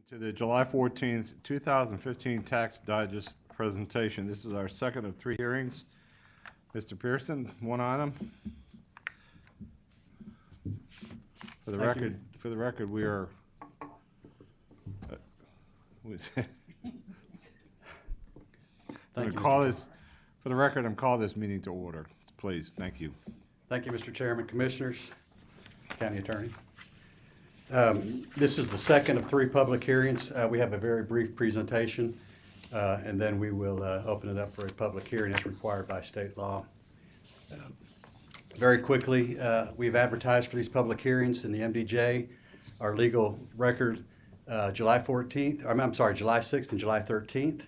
To the July 14th, 2015 Tax Digest presentation. This is our second of three hearings. Mr. Pearson, one item. For the record, we are. I'm call this. For the record, I'm calling this meeting to order. Please, thank you. Thank you, Mr. Chairman, Commissioners, County Attorney. This is the second of three public hearings. We have a very brief presentation, and then we will open it up for a public hearing as required by state law. Very quickly, we've advertised for these public hearings in the MDJ. Our legal record, July 6th and July 13th.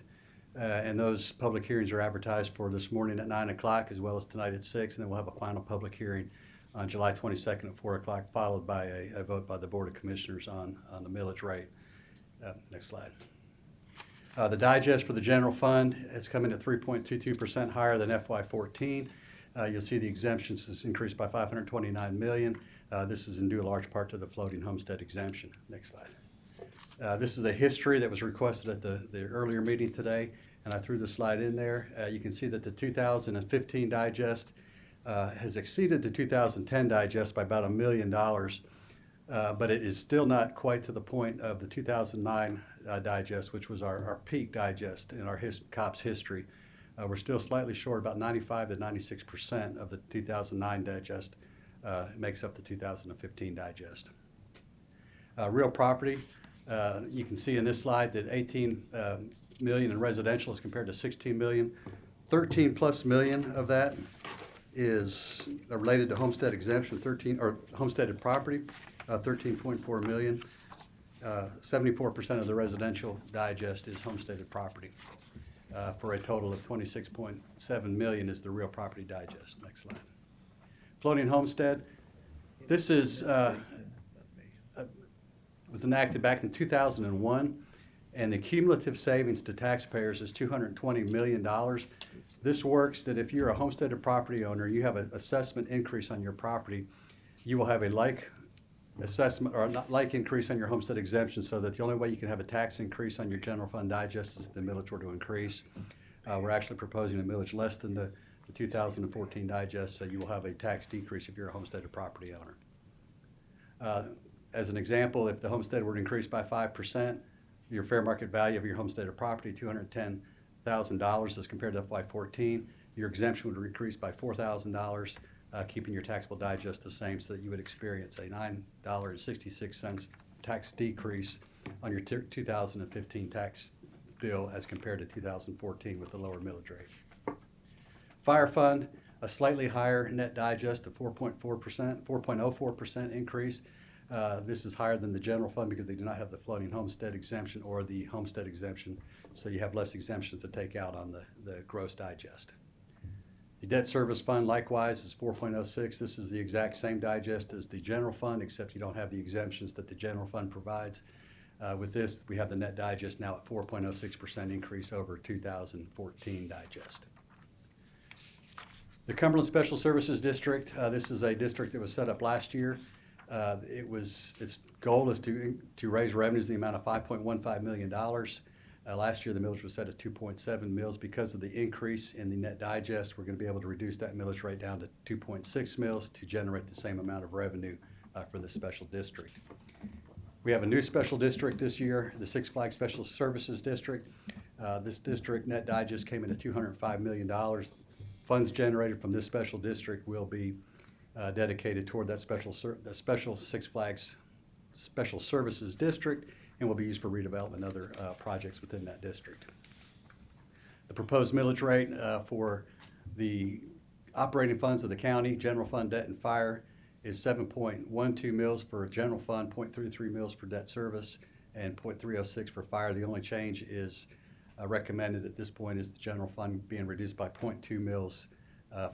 And those public hearings are advertised for this morning at 9 o'clock as well as tonight at 6, and then we'll have a final public hearing on July 22nd at 4 o'clock, followed by a vote by the Board of Commissioners on the millage rate. Next slide. The digest for the general fund has come in at 3.22% higher than FY14. You'll see the exemptions has increased by $529 million. This is in due large part to the floating homestead exemption. Next slide. This is a history that was requested at the earlier meeting today, and I threw the slide in there. You can see that the 2015 digest has exceeded the 2010 digest by about $1 million, but it is still not quite to the point of the 2009 digest, which was our peak digest in our COPS history. We're still slightly short, about 95 to 96% of the 2009 digest makes up the 2015 digest. Real property, you can see in this slide that 18 million in residential is compared to 16 million. 13 plus million of that is related to homestead exemption, or homesteaded property, 13.4 million. 74% of the residential digest is homesteaded property, for a total of 26.7 million is the real property digest. Next slide. Floating homestead. This is was enacted back in 2001, and the cumulative savings to taxpayers is $220 million. This works that if you're a homesteaded property owner, you have an assessment increase on your property, you will have a like assessment or not like increase on your homestead exemption, so that the only way you can have a tax increase on your general fund digest is if the millage were to increase. We're actually proposing a millage less than the 2014 digest, so you will have a tax decrease if you're a homesteaded property owner. As an example, if the homestead were to increase by 5%, your fair market value of your homesteaded property, $210,000 as compared to FY14, your exemption would increase by $4,000, keeping your taxable digest the same, so that you would experience a $9.66 tax decrease on your 2015 tax bill as compared to 2014 with the lower millage rate. Fire fund, a slightly higher net digest of 4.04% increase. This is higher than the general fund because they do not have the floating homestead exemption or the homestead exemption, so you have less exemptions to take out on the gross digest. The debt service fund likewise is 4.06. This is the exact same digest as the general fund, except you don't have the exemptions that the general fund provides. With this, we have the net digest now at 4.06% increase over 2014 digest. The Cumberland Special Services District, this is a district that was set up last year. Its goal is to raise revenues in the amount of $5.15 million. Last year, the millage was set at 2.7 mils. Because of the increase in the net digest, we're going to be able to reduce that millage rate down to 2.6 mils to generate the same amount of revenue for this special district. We have a new special district this year, the Six Flags Special Services District. This district net digest came in at $205 million. Funds generated from this special district will be dedicated toward that special Six Flags Special Services District, and will be used for redevelopment and other projects within that district. The proposed millage rate for the operating funds of the county, general fund, debt, and fire is 7.12 mils for general fund, 0.33 mils for debt service, and 0.306 for fire. The only change is recommended at this point is the general fund being reduced by 0.2 mils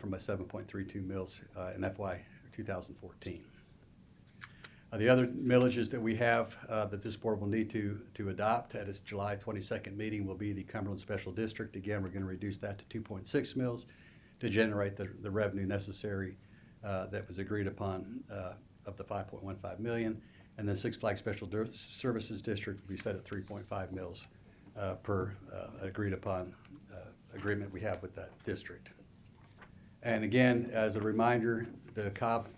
from a 7.32 mils in FY 2014. The other millages that we have that this board will need to adopt at its July 22nd meeting will be the Cumberland Special District. Again, we're going to reduce that to 2.6 mils to generate the revenue necessary that was agreed upon of the $5.15 million. And then Six Flags Special Services District will be set at 3.5 mils per agreed upon agreement we have with that district. And again, as a reminder, the Cobb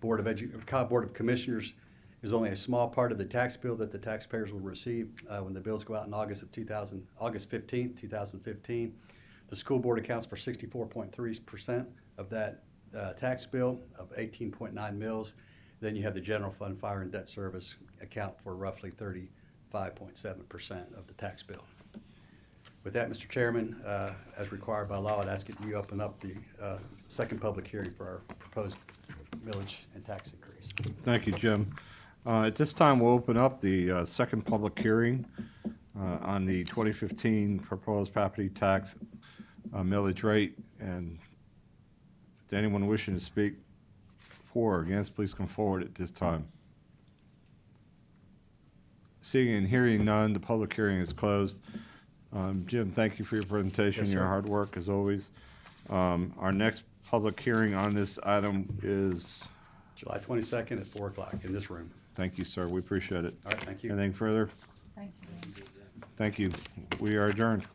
Board of Commissioners is only a small part of the tax bill that the taxpayers will receive when the bills go out in August 15th, 2015. The school board accounts for 64.3% of that tax bill of 18.9 mils. Then you have the general fund, fire and debt service account for roughly 35.7% of the tax bill. With that, Mr. Chairman, as required by law, I'd ask that you open up the second public hearing for our proposed millage and tax increase. Thank you, Jim. At this time, we'll open up the second public hearing on the 2015 proposed property tax millage rate. And if anyone wishing to speak for or against, please come forward at this time. Seeing and hearing none, the public hearing is closed. Jim, thank you for your presentation, Yes, your sir. hard work as always. Our next public hearing on this item is, July 22nd at 4 o'clock in this room. thank you, sir, we appreciate it. All right, thank you. Anything further? Thank you. Thank you. We are adjourned.